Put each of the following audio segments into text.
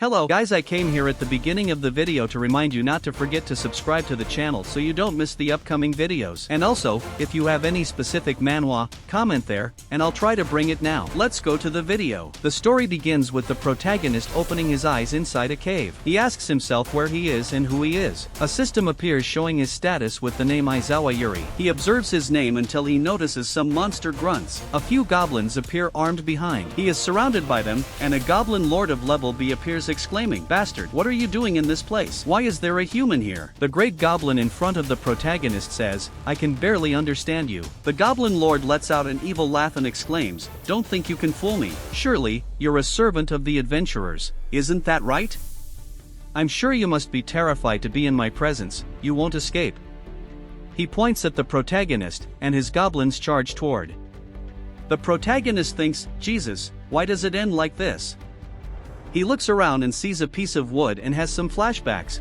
Hello guys, I came here at the beginning of the video to remind you not to forget to subscribe to the channel so you don't miss the upcoming videos. And also, if you have any specific manhwa, comment there, and I'll try to bring it now. Let's go to the video. The story begins with the protagonist opening his eyes inside a cave. He asks himself where he is and who he is. A system appears showing his status with the name Aizawa Yuri. He observes his name until he notices some monster grunts. A few goblins appear armed behind. He is surrounded by them, and a goblin lord of level B appears exclaiming, "Bastard, what are you doing in this place? Why is there a human here?" The great goblin in front of the protagonist says, "I can barely understand you." The goblin lord lets out an evil laugh and exclaims, "Don't think you can fool me. Surely, you're a servant of the adventurers, isn't that right? I'm sure you must be terrified to be in my presence, you won't escape." He points at the protagonist, and his goblins charge toward. The protagonist thinks, "Jesus, why does it end like this?" He looks around and sees a piece of wood and has some flashbacks.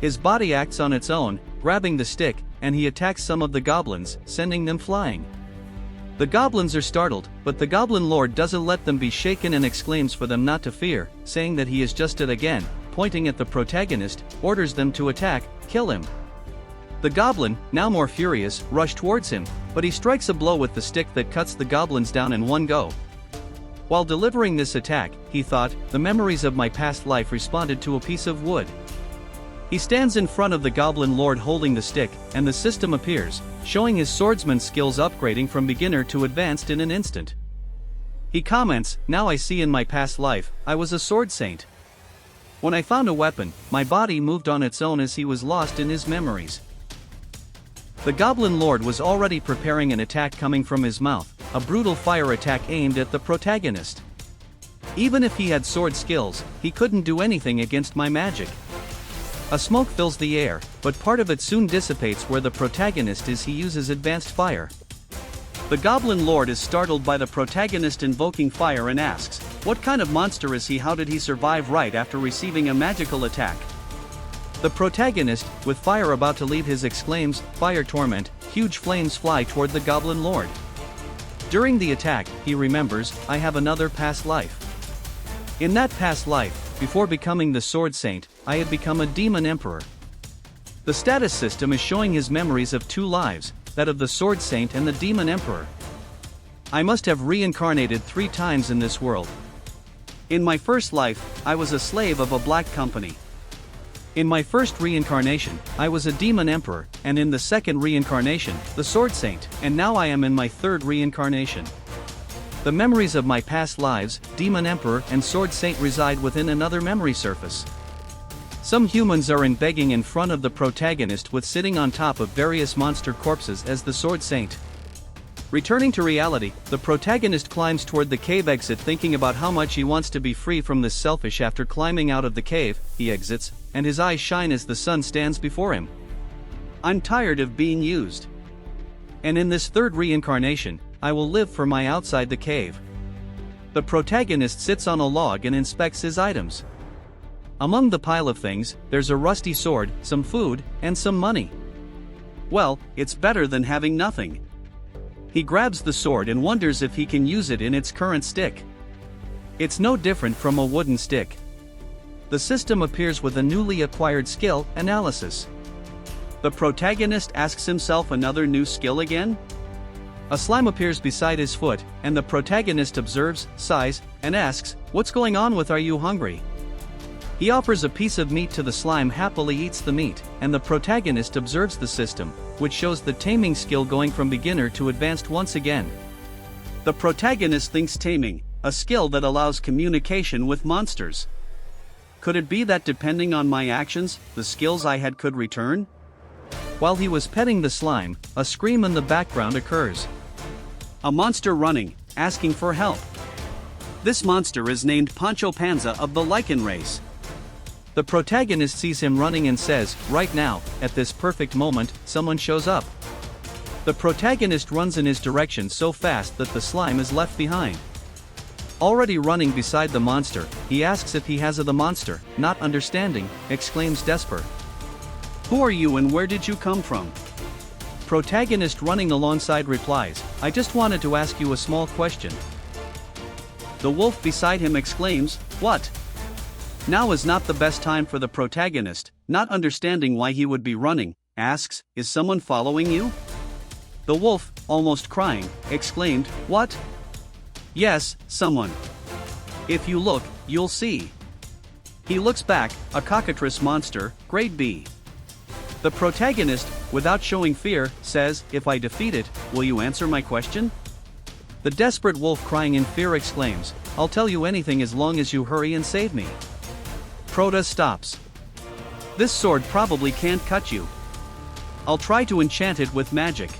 His body acts on its own, grabbing the stick, and he attacks some of the goblins, sending them flying. The goblins are startled, but the goblin lord doesn't let them be shaken and exclaims for them not to fear, saying that he is just it again, pointing at the protagonist, orders them to attack, kill him. The goblin, now more furious, rushes towards him, but he strikes a blow with the stick that cuts the goblins down in one go. While delivering this attack, he thought, "The memories of my past life responded to a piece of wood." He stands in front of the goblin lord holding the stick, and the system appears, showing his swordsman skills upgrading from beginner to advanced in an instant. He comments, "Now I see in my past life, I was a sword saint. When I found a weapon, my body moved on its own as he was lost in his memories." The goblin lord was already preparing an attack coming from his mouth, a brutal fire attack aimed at the protagonist. Even if he had sword skills, he couldn't do anything against my magic. A smoke fills the air, but part of it soon dissipates where the protagonist is. He uses advanced fire. The goblin lord is startled by the protagonist invoking fire and asks, "What kind of monster is he? How did he survive right after receiving a magical attack?" The protagonist, with fire about to leave his, exclaims, "Fire torment!" Huge flames fly toward the goblin lord. During the attack, he remembers, "I have another past life. In that past life, before becoming the sword saint, I had become a demon emperor." The status system is showing his memories of two lives, that of the sword saint and the demon emperor. "I must have reincarnated 3 times in this world. In my first life, I was a slave of a black company. In my first reincarnation, I was a demon emperor, and in the second reincarnation, the sword saint, and now I am in my third reincarnation. The memories of my past lives, demon emperor and sword saint, reside within another memory surface." Some humans are begging in front of the protagonist with sitting on top of various monster corpses as the sword saint. Returning to reality, the protagonist climbs toward the cave exit thinking about how much he wants to be free from this selfish. After climbing out of the cave, he exits, and his eyes shine as the sun stands before him. "I'm tired of being used. And in this third reincarnation, I will live for my outside the cave." The protagonist sits on a log and inspects his items. Among the pile of things, there's a rusty sword, some food, and some money. Well, it's better than having nothing. He grabs the sword and wonders if he can use it in its current stick. It's no different from a wooden stick. The system appears with a newly acquired skill, analysis. The protagonist asks himself, another new skill again? A slime appears beside his foot, and the protagonist observes, sighs, and asks, "What's going on with? Are you hungry?" He offers a piece of meat to the slime, happily eats the meat, and the protagonist observes the system, which shows the taming skill going from beginner to advanced once again. The protagonist thinks, taming, a skill that allows communication with monsters. Could it be that depending on my actions, the skills I had could return? While he was petting the slime, a scream in the background occurs. A monster running, asking for help. This monster is named Pancho Panza of the Lichen race. The protagonist sees him running and says, "Right now, at this perfect moment, someone shows up." The protagonist runs in his direction so fast that the slime is left behind. Already running beside the monster, he asks if he has the monster, not understanding, exclaims desperate. "Who are you and where did you come from?" Protagonist running alongside replies, "I just wanted to ask you a small question." The wolf beside him exclaims, "What?" Now is not the best time for the protagonist, not understanding why he would be running, asks, "Is someone following you?" The wolf, almost crying, exclaimed, "What?" "Yes, someone. If you look, you'll see." He looks back, a cockatrice monster, grade B. The protagonist, without showing fear, says, "If I defeat it, will you answer my question?" The desperate wolf, crying in fear, exclaims, "I'll tell you anything as long as you hurry and save me." Prota stops. "This sword probably can't cut you. I'll try to enchant it with magic."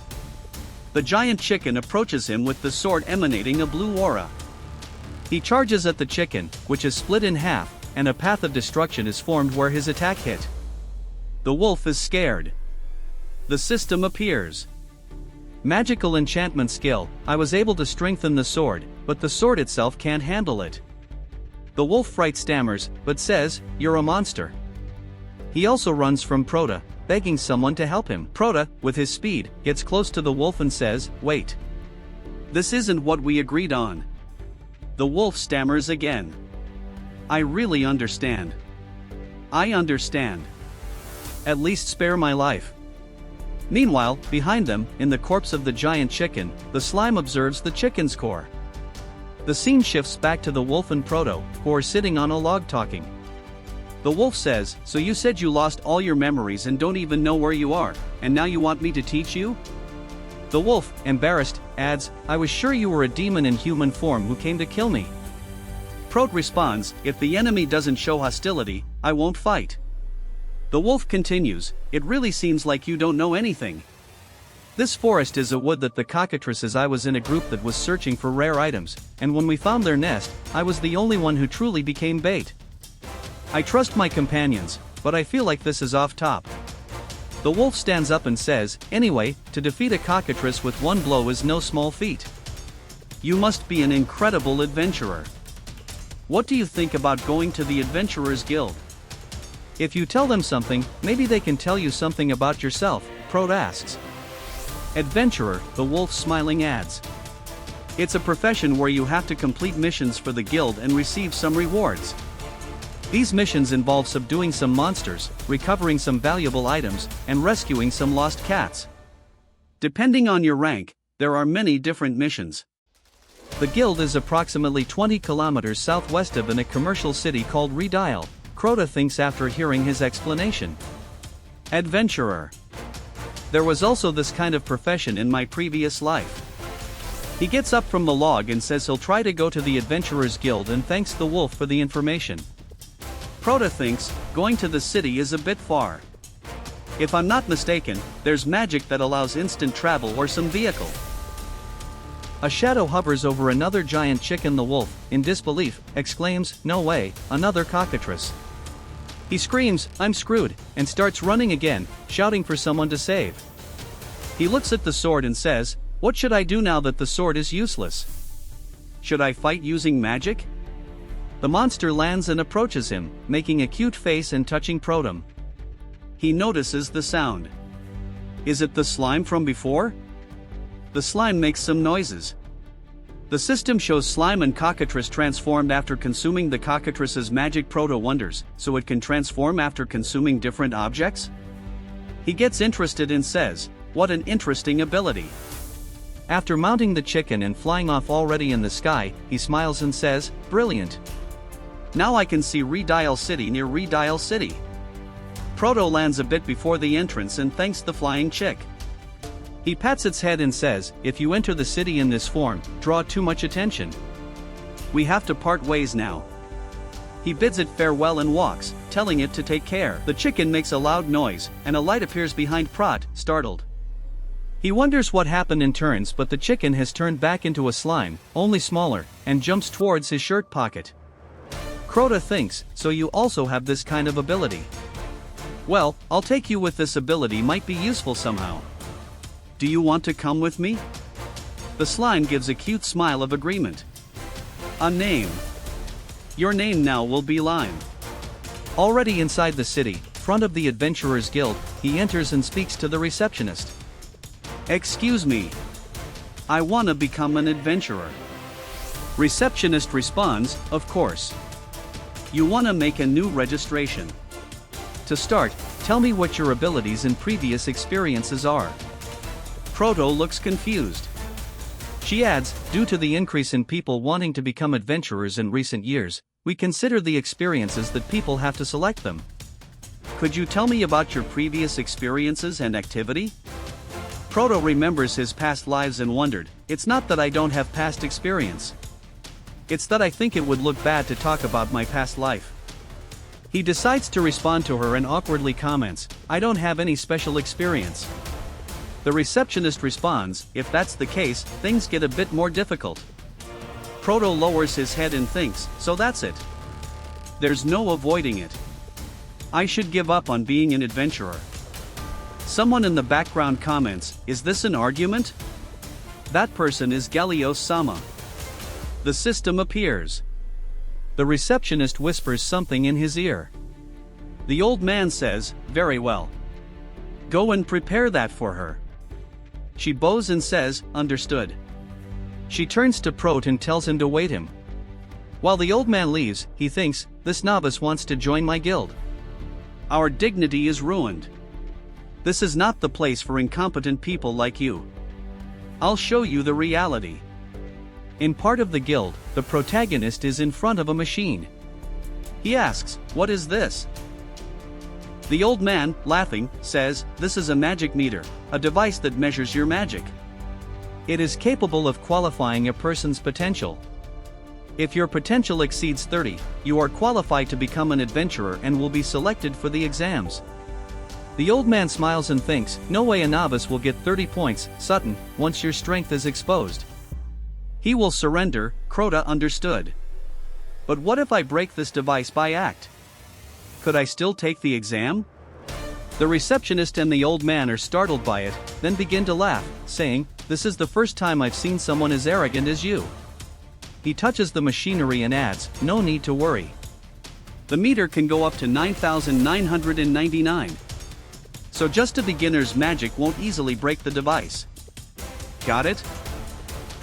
The giant chicken approaches him with the sword emanating a blue aura. He charges at the chicken, which is split in half, and a path of destruction is formed where his attack hit. The wolf is scared. The system appears. Magical enchantment skill, I was able to strengthen the sword, but the sword itself can't handle it. The wolf fright stammers, but says, "You're a monster." He also runs from Prota, begging someone to help him. Prota, with his speed, gets close to the wolf and says, "Wait. This isn't what we agreed on." The wolf stammers again. "I really understand. I understand. At least spare my life." Meanwhile, behind them, in the corpse of the giant chicken, the slime observes the chicken's core. The scene shifts back to the wolf and Proto, who are sitting on a log talking. The wolf says, "So you said you lost all your memories and don't even know where you are, and now you want me to teach you?" The wolf, embarrassed, adds, "I was sure you were a demon in human form who came to kill me." Prot responds, "If the enemy doesn't show hostility, I won't fight." The wolf continues, "It really seems like you don't know anything. This forest is a wood that the cockatrices. I was in a group that was searching for rare items, and when we found their nest, I was the only one who truly became bait. I trust my companions, but I feel like this is off top." The wolf stands up and says, "Anyway, to defeat a cockatrice with one blow is no small feat. You must be an incredible adventurer. What do you think about going to the Adventurers Guild? If you tell them something, maybe they can tell you something about yourself," Prot asks. "Adventurer," the wolf smiling adds. "It's a profession where you have to complete missions for the guild and receive some rewards. These missions involve subduing some monsters, recovering some valuable items, and rescuing some lost cats. Depending on your rank, there are many different missions. The guild is approximately 20 kilometers southwest of in a commercial city called Redial," Crota thinks after hearing his explanation. "Adventurer. There was also this kind of profession in my previous life." He gets up from the log and says he'll try to go to the Adventurers Guild and thanks the wolf for the information. Prota thinks, going to the city is a bit far. If I'm not mistaken, there's magic that allows instant travel or some vehicle. A shadow hovers over another giant chicken. The wolf, in disbelief, exclaims, "No way, another cockatrice." He screams, "I'm screwed," and starts running again, shouting for someone to save. He looks at the sword and says, "What should I do now that the sword is useless? Should I fight using magic?" The monster lands and approaches him, making a cute face and touching Protum. He notices the sound. Is it the slime from before? The slime makes some noises. The system shows slime and cockatrice transformed after consuming the cockatrice's magic Proto wonders, so it can transform after consuming different objects? He gets interested and says, "What an interesting ability." After mounting the chicken and flying off already in the sky, he smiles and says, "Brilliant. Now I can see Redial City near Redial City." Proto lands a bit before the entrance and thanks the flying chick. He pats its head and says, "If you enter the city in this form, draw too much attention. We have to part ways now." He bids it farewell and walks, telling it to take care. The chicken makes a loud noise, and a light appears behind Prot, startled. He wonders what happened and turns, but the chicken has turned back into a slime, only smaller, and jumps towards his shirt pocket. Crota thinks, "So you also have this kind of ability? Well, I'll take you with this ability, might be useful somehow. Do you want to come with me?" The slime gives a cute smile of agreement. "A name. Your name now will be Lime." Already inside the city, front of the Adventurers Guild, he enters and speaks to the receptionist. "Excuse me. I wanna become an adventurer." Receptionist responds, "Of course. You want to make a new registration. To start, tell me what your abilities and previous experiences are. Proto looks confused. She adds, due to the increase in people wanting to become adventurers in recent years, we consider the experiences that people have to select them. Could you tell me about your previous experiences and activity? Proto remembers his past lives and wondered, it's not that I don't have past experience. It's that I think it would look bad to talk about my past life. He decides to respond to her and awkwardly comments, I don't have any special experience. The receptionist responds, if that's the case, things get a bit more difficult. Proto lowers his head and thinks, so that's it. There's no avoiding it. I should give up on being an adventurer. Someone in the background comments, is this an argument? That person is Galios-sama. The system appears. The receptionist whispers something in his ear. The old man says, very well. Go and prepare that for her. She bows and says, understood. She turns to Prot and tells him to wait him. While the old man leaves, he thinks, this novice wants to join my guild. Our dignity is ruined. This is not the place for incompetent people like you. I'll show you the reality. In part of the guild, the protagonist is in front of a machine. He asks, what is this? The old man, laughing, says, this is a magic meter, a device that measures your magic. It is capable of qualifying a person's potential. If your potential exceeds 30, you are qualified to become an adventurer and will be selected for the exams. The old man smiles and thinks, no way a novice will get 30 points, Sutton, once your strength is exposed. He will surrender, Crota understood. But what if I break this device by act? Could I still take the exam? The receptionist and the old man are startled by it, then begin to laugh, saying, this is the first time I've seen someone as arrogant as you. He touches the machinery and adds, no need to worry. The meter can go up to 9,999. So just a beginner's magic won't easily break the device. Got it?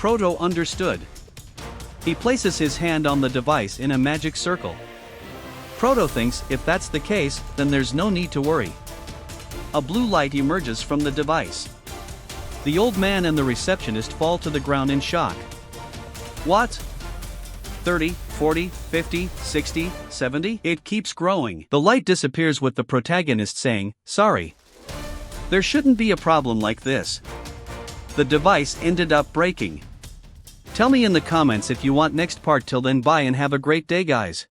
Proto understood. He places his hand on the device in a magic circle. Proto thinks, if that's the case, then there's no need to worry. A blue light emerges from the device. The old man and the receptionist fall to the ground in shock. What? 30, 40, 50, 60, 70? It keeps growing. The light disappears with the protagonist saying, sorry. There shouldn't be a problem like this. The device ended up breaking. Tell me in the comments if you want next part. Till then, bye and have a great day, guys.